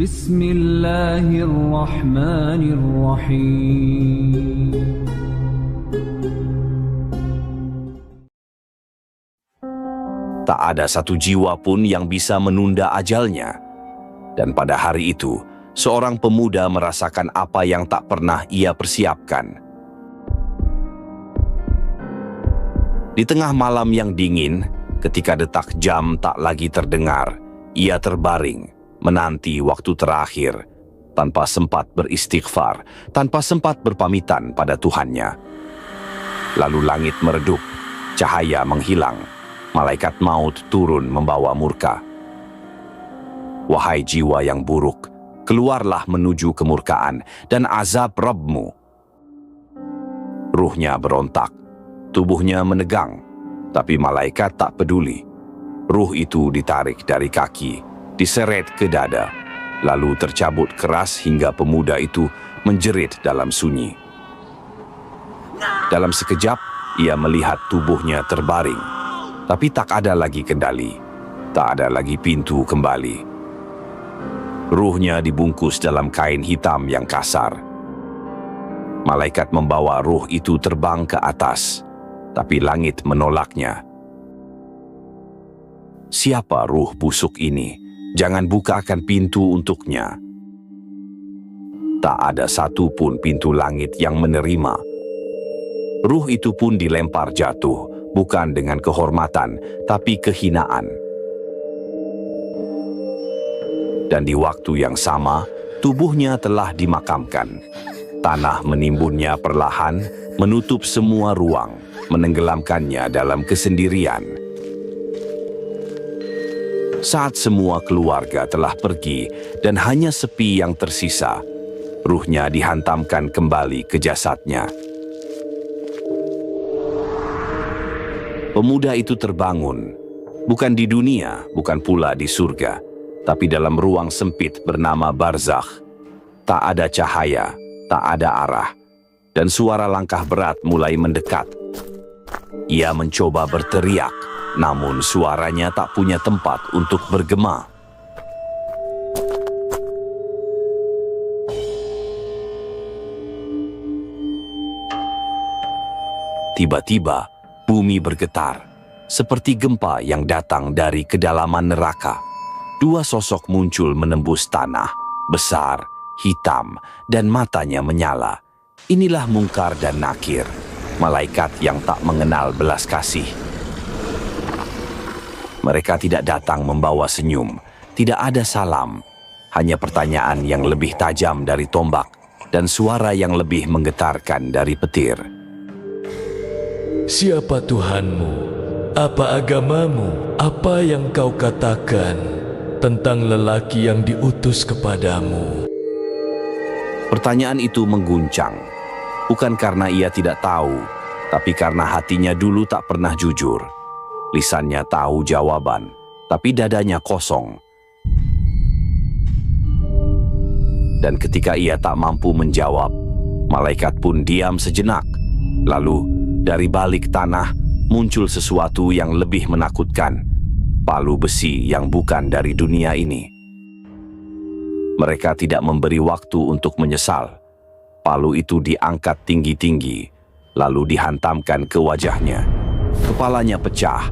Bismillahirrahmanirrahim. Tak ada satu jiwa pun yang bisa menunda ajalnya. Dan pada hari itu, seorang pemuda merasakan apa yang tak pernah ia persiapkan. Di tengah malam yang dingin, ketika detak jam tak lagi terdengar, ia terbaring, menanti waktu terakhir, tanpa sempat beristighfar, tanpa sempat berpamitan pada Tuhannya. Lalu langit meredup, cahaya menghilang, malaikat maut turun membawa murka. Wahai jiwa yang buruk, keluarlah menuju kemurkaan dan azab Rabbmu. Ruhnya berontak, tubuhnya menegang, tapi malaikat tak peduli. Ruh itu ditarik dari kaki, diseret ke dada, lalu tercabut keras hingga pemuda itu menjerit dalam sunyi. Dalam sekejap, ia melihat tubuhnya terbaring, tapi tak ada lagi kendali, tak ada lagi pintu kembali. Ruhnya dibungkus dalam kain hitam yang kasar. Malaikat membawa ruh itu terbang ke atas, tapi langit menolaknya. Siapa ruh busuk ini? Jangan bukakan pintu untuknya. Tak ada satu pun pintu langit yang menerima. Ruh itu pun dilempar jatuh, bukan dengan kehormatan, tapi kehinaan. Dan di waktu yang sama, tubuhnya telah dimakamkan. Tanah menimbunnya perlahan, menutup semua ruang, menenggelamkannya dalam kesendirian. Saat semua keluarga telah pergi dan hanya sepi yang tersisa, ruhnya dihantamkan kembali ke jasadnya. Pemuda itu terbangun, bukan di dunia, bukan pula di surga, tapi dalam ruang sempit bernama barzakh. Tak ada cahaya, tak ada arah, dan suara langkah berat mulai mendekat. Ia mencoba berteriak, namun suaranya tak punya tempat untuk bergema. Tiba-tiba, bumi bergetar, seperti gempa yang datang dari kedalaman neraka. Dua sosok muncul menembus tanah, besar, hitam, dan matanya menyala. Inilah Mungkar dan Nakir, malaikat yang tak mengenal belas kasih. Mereka tidak datang membawa senyum, tidak ada salam, hanya pertanyaan yang lebih tajam dari tombak dan suara yang lebih menggetarkan dari petir. Siapa Tuhanmu? Apa agamamu? Apa yang kau katakan tentang lelaki yang diutus kepadamu? Pertanyaan itu mengguncang, bukan karena ia tidak tahu, tapi karena hatinya dulu tak pernah jujur. Lisannya tahu jawaban, tapi dadanya kosong. Dan ketika ia tak mampu menjawab, malaikat pun diam sejenak. Lalu, dari balik tanah, muncul sesuatu yang lebih menakutkan. Palu besi yang bukan dari dunia ini. Mereka tidak memberi waktu untuk menyesal. Palu itu diangkat tinggi-tinggi, lalu dihantamkan ke wajahnya. Kepalanya pecah,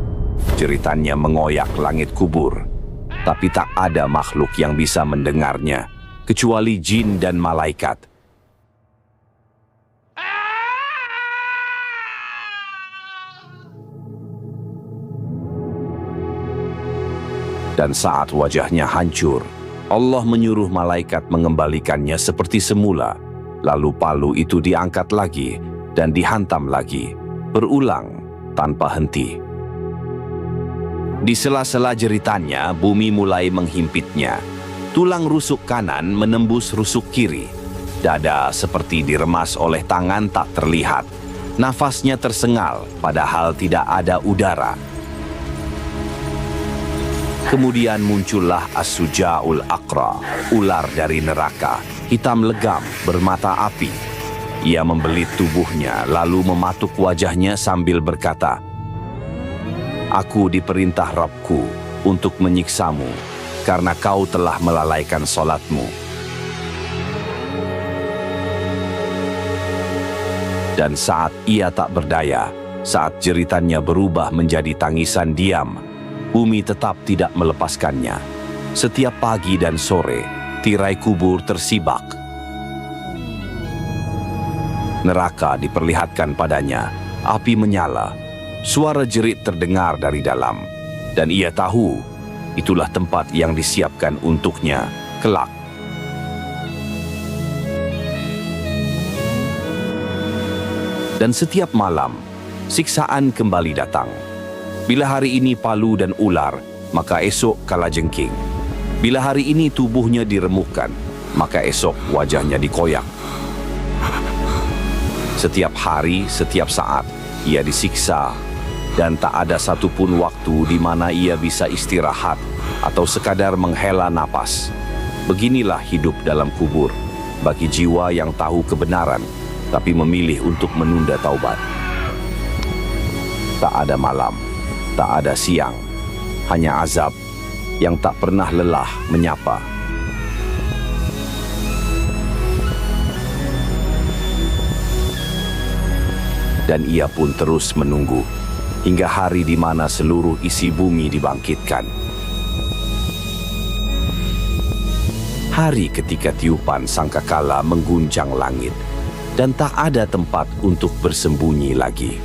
jeritannya mengoyak langit kubur. Tapi tak ada makhluk yang bisa mendengarnya, kecuali jin dan malaikat. Dan saat wajahnya hancur, Allah menyuruh malaikat mengembalikannya seperti semula. Lalu palu itu diangkat lagi dan dihantam lagi, berulang tanpa henti. Di sela-sela jeritannya, bumi mulai menghimpitnya. Tulang rusuk kanan menembus rusuk kiri. Dada seperti diremas oleh tangan tak terlihat. Nafasnya tersengal, padahal tidak ada udara. Kemudian muncullah As-Suja'ul Aqra, ular dari neraka, hitam legam, bermata api. Ia membelit tubuhnya, lalu mematuk wajahnya sambil berkata, "Aku diperintah Rabbku untuk menyiksamu, karena kau telah melalaikan solatmu. Dan saat ia tak berdaya, saat jeritannya berubah menjadi tangisan diam, bumi tetap tidak melepaskannya. Setiap pagi dan sore, tirai kubur tersibak. Neraka diperlihatkan padanya, api menyala, suara jerit terdengar dari dalam, dan ia tahu itulah tempat yang disiapkan untuknya kelak. Dan setiap malam, siksaan kembali datang. Bila hari ini palu dan ular, maka esok kalajengking. Bila hari ini tubuhnya diremukkan, maka esok wajahnya dikoyak. Setiap hari, setiap saat, ia disiksa, dan tak ada satupun waktu di mana ia bisa istirahat atau sekadar menghela napas. Beginilah hidup dalam kubur bagi jiwa yang tahu kebenaran, tapi memilih untuk menunda taubat. Tak ada malam, tak ada siang, hanya azab yang tak pernah lelah menyapa. Dan ia pun terus menunggu hingga hari di mana seluruh isi bumi dibangkitkan. Hari ketika tiupan sangkakala mengguncang langit dan tak ada tempat untuk bersembunyi lagi.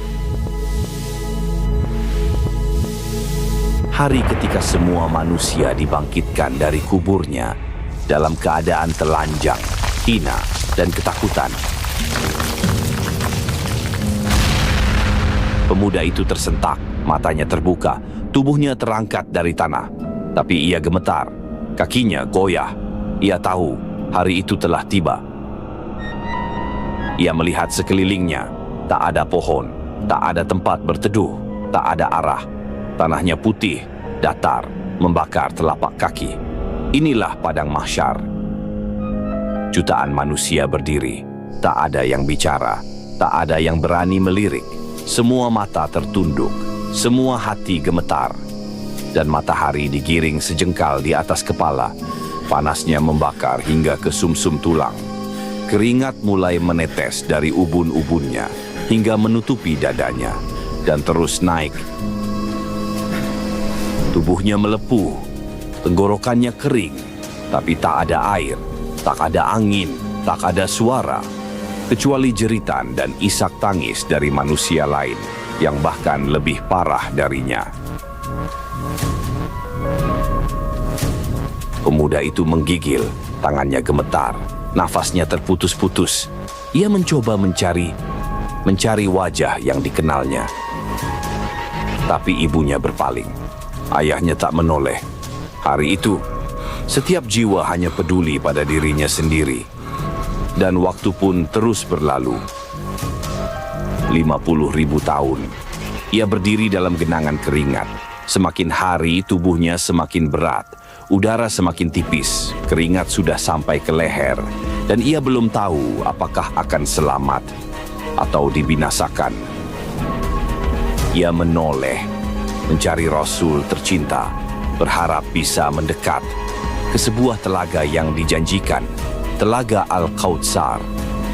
Hari ketika semua manusia dibangkitkan dari kuburnya dalam keadaan telanjang, hina, dan ketakutan. Pemuda itu tersentak, matanya terbuka, tubuhnya terangkat dari tanah. Tapi ia gemetar, kakinya goyah. Ia tahu hari itu telah tiba. Ia melihat sekelilingnya, tak ada pohon, tak ada tempat berteduh, tak ada arah. Tanahnya putih, datar, membakar telapak kaki. Inilah padang mahsyar. Jutaan manusia berdiri, tak ada yang bicara, tak ada yang berani melirik. Semua mata tertunduk, semua hati gemetar. Dan matahari digiring sejengkal di atas kepala. Panasnya membakar hingga ke sumsum tulang. Keringat mulai menetes dari ubun-ubunnya hingga menutupi dadanya dan terus naik. Tubuhnya melepuh, tenggorokannya kering, tapi tak ada air, tak ada angin, tak ada suara, kecuali jeritan dan isak tangis dari manusia lain yang bahkan lebih parah darinya. Pemuda itu menggigil, tangannya gemetar, nafasnya terputus-putus. Ia mencoba mencari wajah yang dikenalnya. Tapi ibunya berpaling. Ayahnya tak menoleh. Hari itu, setiap jiwa hanya peduli pada dirinya sendiri. Dan waktu pun terus berlalu. 50.000 tahun. Ia berdiri dalam genangan keringat. Semakin hari tubuhnya semakin berat. Udara semakin tipis. Keringat sudah sampai ke leher. Dan ia belum tahu apakah akan selamat atau dibinasakan. Ia menoleh, mencari Rasul tercinta, berharap bisa mendekat ke sebuah telaga yang dijanjikan, Telaga Al-Kautsar,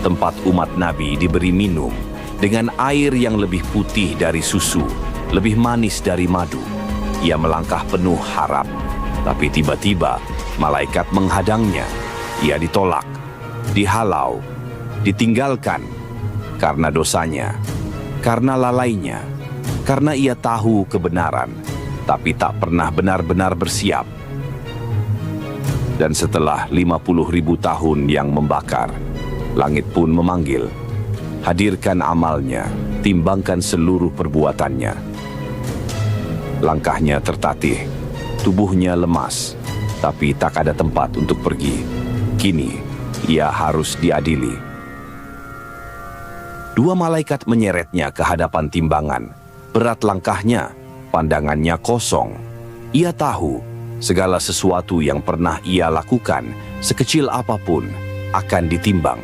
tempat umat Nabi diberi minum dengan air yang lebih putih dari susu, lebih manis dari madu. Ia melangkah penuh harap, tapi tiba-tiba malaikat menghadangnya. Ia ditolak, dihalau, ditinggalkan karena dosanya, karena lalainya, karena ia tahu kebenaran, tapi tak pernah benar-benar bersiap. Dan setelah 50.000 tahun yang membakar, langit pun memanggil, hadirkan amalnya, timbangkan seluruh perbuatannya. Langkahnya tertatih, tubuhnya lemas, tapi tak ada tempat untuk pergi. Kini, ia harus diadili. Dua malaikat menyeretnya ke hadapan timbangan. Berat langkahnya, pandangannya kosong. Ia tahu segala sesuatu yang pernah ia lakukan, sekecil apapun, akan ditimbang.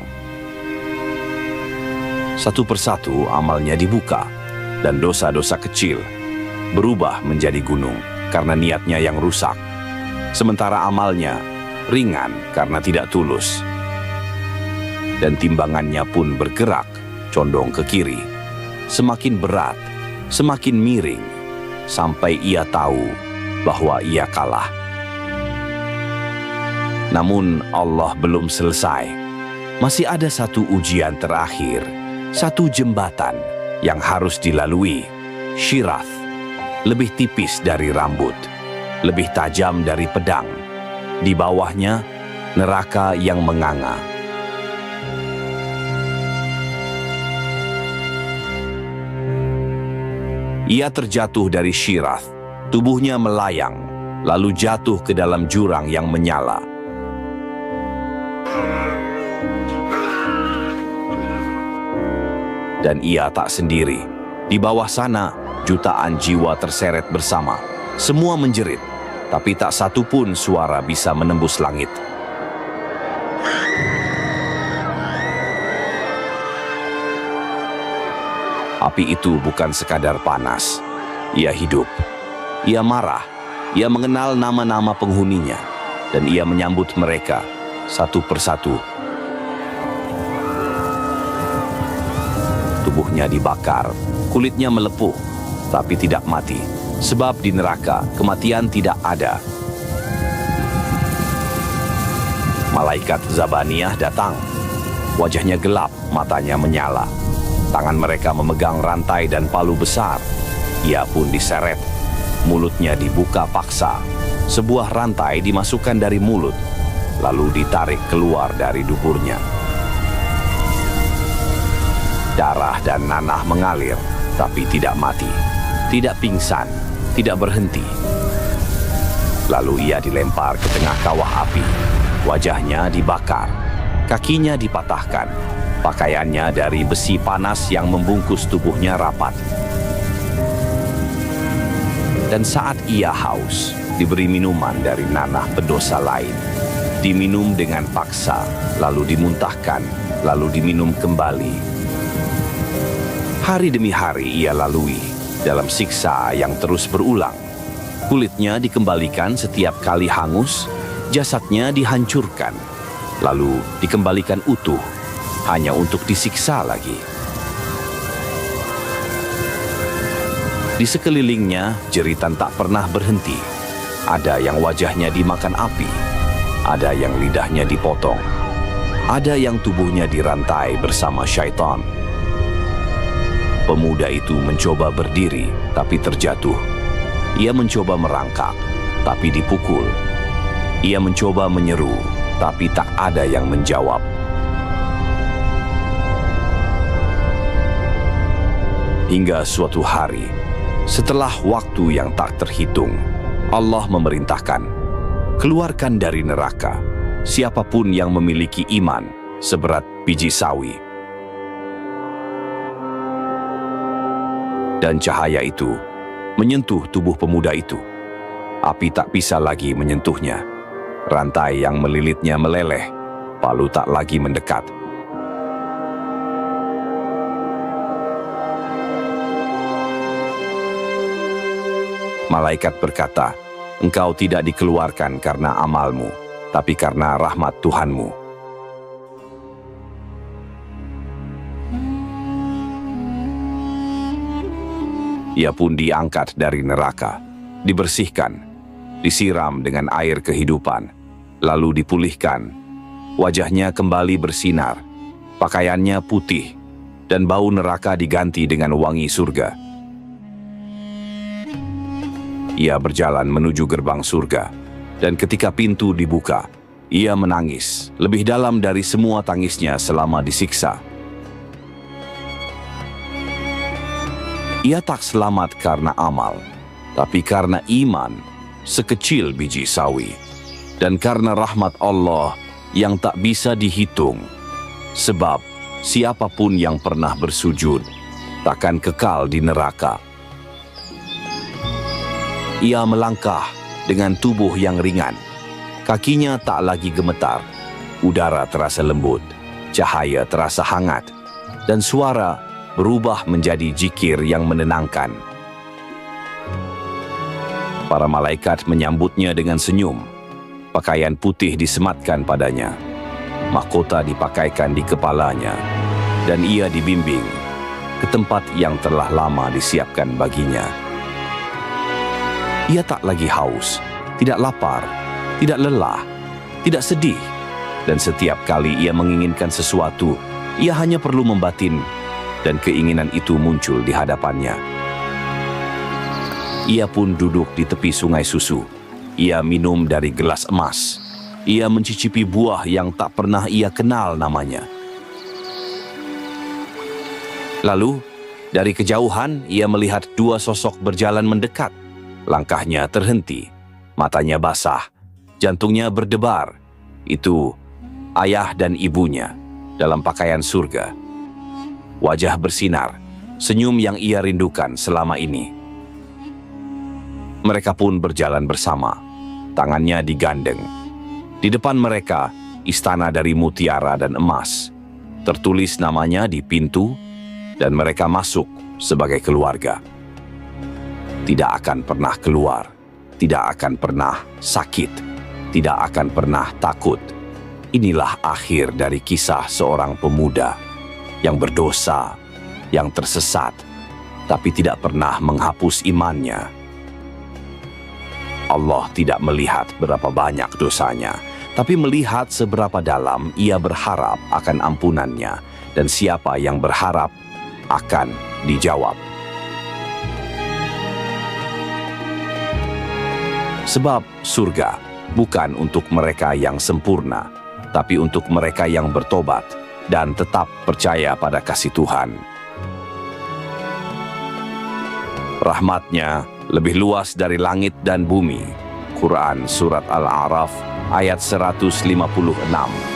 Satu persatu amalnya dibuka, dan dosa-dosa kecil berubah menjadi gunung karena niatnya yang rusak. sementara amalnya ringan karena tidak tulus. Dan timbangannya pun bergerak, condong ke kiri, semakin berat, semakin miring, sampai ia tahu bahwa ia kalah. Namun Allah belum selesai. Masih ada satu ujian terakhir, satu jembatan yang harus dilalui. Syirath, lebih tipis dari rambut, lebih tajam dari pedang. Di bawahnya, neraka yang menganga. Ia terjatuh dari Syirath, tubuhnya melayang, lalu jatuh ke dalam jurang yang menyala. Dan ia tak sendiri. Di bawah sana, jutaan jiwa terseret bersama. Semua menjerit, tapi tak satu pun suara bisa menembus langit. Api itu bukan sekadar panas. Ia hidup. Ia marah. Ia mengenal nama-nama penghuninya. Dan ia menyambut mereka satu persatu. Tubuhnya dibakar, kulitnya melepuh, tapi tidak mati. Sebab di neraka, kematian tidak ada. Malaikat Zabaniyah datang. Wajahnya gelap, matanya menyala. Tangan mereka memegang rantai dan palu besar. Ia pun diseret. Mulutnya dibuka paksa. Sebuah rantai dimasukkan dari mulut, lalu ditarik keluar dari duburnya. Darah dan nanah mengalir, tapi tidak mati, tidak pingsan, tidak berhenti. Lalu ia dilempar ke tengah kawah api. Wajahnya dibakar, kakinya dipatahkan, pakaiannya dari besi panas yang membungkus tubuhnya rapat. Dan saat ia haus, diberi minuman dari nanah pendosa lain. Diminum dengan paksa, lalu dimuntahkan, lalu diminum kembali. Hari demi hari ia lalui dalam siksa yang terus berulang. Kulitnya dikembalikan setiap kali hangus, jasadnya dihancurkan, lalu dikembalikan utuh, hanya untuk disiksa lagi. Di sekelilingnya, jeritan tak pernah berhenti. Ada yang wajahnya dimakan api, ada yang lidahnya dipotong, ada yang tubuhnya dirantai bersama syaitan. Pemuda itu mencoba berdiri, tapi terjatuh. Ia mencoba merangkak, tapi dipukul. Ia mencoba menyeru, tapi tak ada yang menjawab. Hingga suatu hari, setelah waktu yang tak terhitung, Allah memerintahkan, keluarkan dari neraka siapapun yang memiliki iman seberat biji sawi. Dan cahaya itu menyentuh tubuh pemuda itu. Api tak bisa lagi menyentuhnya. Rantai yang melilitnya meleleh, palu tak lagi mendekat. Malaikat berkata, engkau tidak dikeluarkan karena amalmu, tapi karena rahmat Tuhanmu. Ia pun diangkat dari neraka, dibersihkan, disiram dengan air kehidupan, lalu dipulihkan. Wajahnya kembali bersinar, pakaiannya putih, dan bau neraka diganti dengan wangi surga. Ia berjalan menuju gerbang surga, dan ketika pintu dibuka, ia menangis lebih dalam dari semua tangisnya selama disiksa. Ia tak selamat karena amal, tapi karena iman sekecil biji sawi, dan karena rahmat Allah yang tak bisa dihitung. Sebab siapapun yang pernah bersujud takkan kekal di neraka. Ia melangkah dengan tubuh yang ringan. Kakinya tak lagi gemetar. Udara terasa lembut, cahaya terasa hangat, dan suara berubah menjadi zikir yang menenangkan. Para malaikat menyambutnya dengan senyum, Pakaian putih disematkan padanya, mahkota dipakaikan di kepalanya, dan ia dibimbing ke tempat yang telah lama disiapkan baginya. Ia tak lagi haus, tidak lapar, tidak lelah, tidak sedih, dan setiap kali ia menginginkan sesuatu, ia hanya perlu membatin, dan keinginan itu muncul di hadapannya. Ia pun duduk di tepi sungai susu. Ia minum dari gelas emas. Ia mencicipi buah yang tak pernah ia kenal namanya. Lalu, dari kejauhan, ia melihat dua sosok berjalan mendekat. Langkahnya terhenti, matanya basah, jantungnya berdebar. Itu ayah dan ibunya dalam pakaian surga. Wajah bersinar, senyum yang ia rindukan selama ini. Mereka pun berjalan bersama, tangannya digandeng. Di depan mereka, istana dari mutiara dan emas. Tertulis namanya di pintu, dan mereka masuk sebagai keluarga. Tidak akan pernah keluar, tidak akan pernah sakit, tidak akan pernah takut. Inilah akhir dari kisah seorang pemuda yang berdosa, yang tersesat, tapi tidak pernah menghapus imannya. Allah tidak melihat berapa banyak dosanya, tapi melihat seberapa dalam ia berharap akan ampunannya, dan siapa yang berharap akan dijawab. Sebab surga bukan untuk mereka yang sempurna, tapi untuk mereka yang bertobat dan tetap percaya pada kasih Tuhan. Rahmatnya lebih luas dari langit dan bumi. Quran Surat Al-A'raf ayat 156.